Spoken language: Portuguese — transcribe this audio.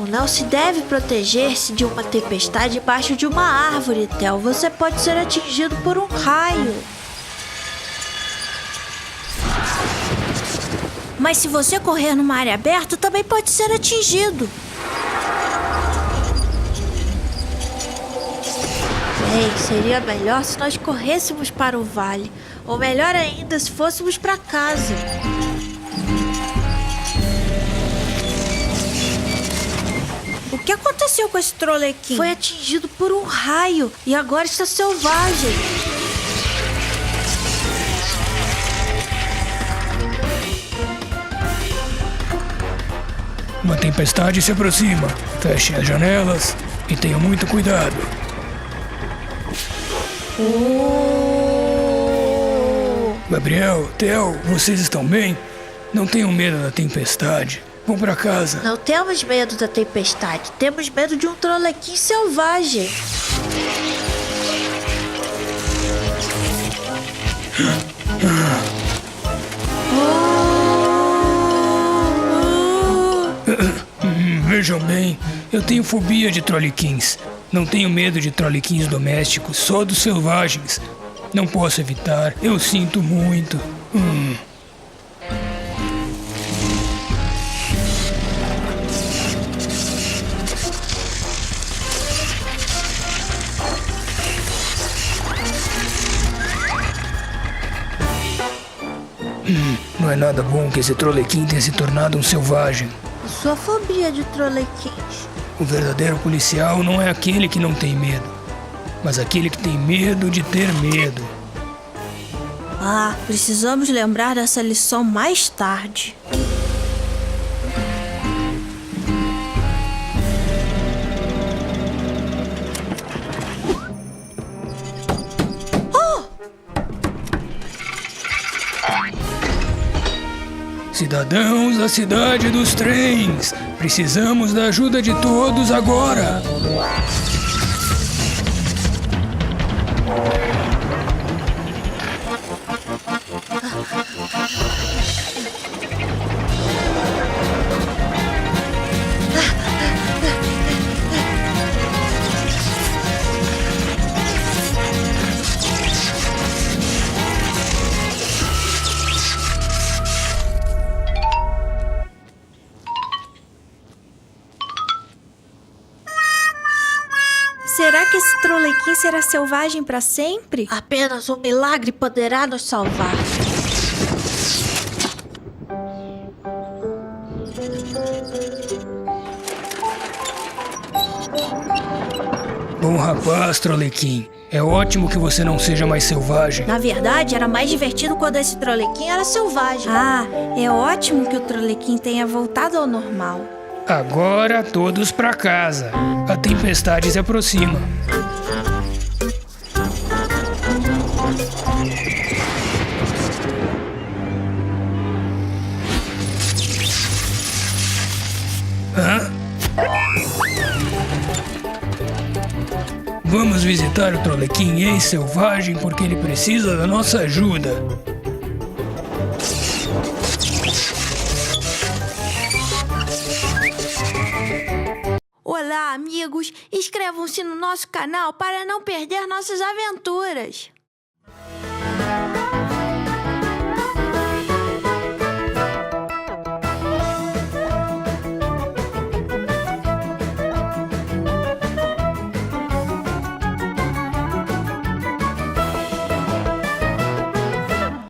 Não se deve proteger-se de uma tempestade embaixo de uma árvore, Theo. Você pode ser atingido por um raio. Mas se você correr numa área aberta, também pode ser atingido. Bem, seria melhor se nós corrêssemos para o vale. Ou melhor ainda, se fôssemos para casa. O que aconteceu com esse trolequim? Foi atingido por um raio e agora está selvagem. Uma tempestade se aproxima. Feche as janelas e tenha muito cuidado. Gabriel, Theo, vocês estão bem? Não tenham medo da tempestade. Vão pra casa. Não temos medo da tempestade. Temos medo de um trolequim selvagem. Vejam bem, eu tenho fobia de trolequins. Não tenho medo de trolequins domésticos, só dos selvagens. Não posso evitar, eu sinto muito. Não é nada bom que esse trolequim tenha se tornado um selvagem. E sua fobia de trolequins? O verdadeiro policial não é aquele que não tem medo, mas aquele que tem medo de ter medo. Precisamos lembrar dessa lição mais tarde. Cidadãos da cidade dos trens, precisamos da ajuda de todos agora. Será que esse trolequim será selvagem para sempre? Apenas um milagre poderá nos salvar. Bom rapaz, trolequim. É ótimo que você não seja mais selvagem. Na verdade, era mais divertido quando esse trolequim era selvagem. É ótimo que o trolequim tenha voltado ao normal. Agora todos pra casa. A tempestade se aproxima. Vamos visitar o trolequim ex-selvagem porque ele precisa da nossa ajuda. Olá, amigos! Inscrevam-se no nosso canal para não perder nossas aventuras.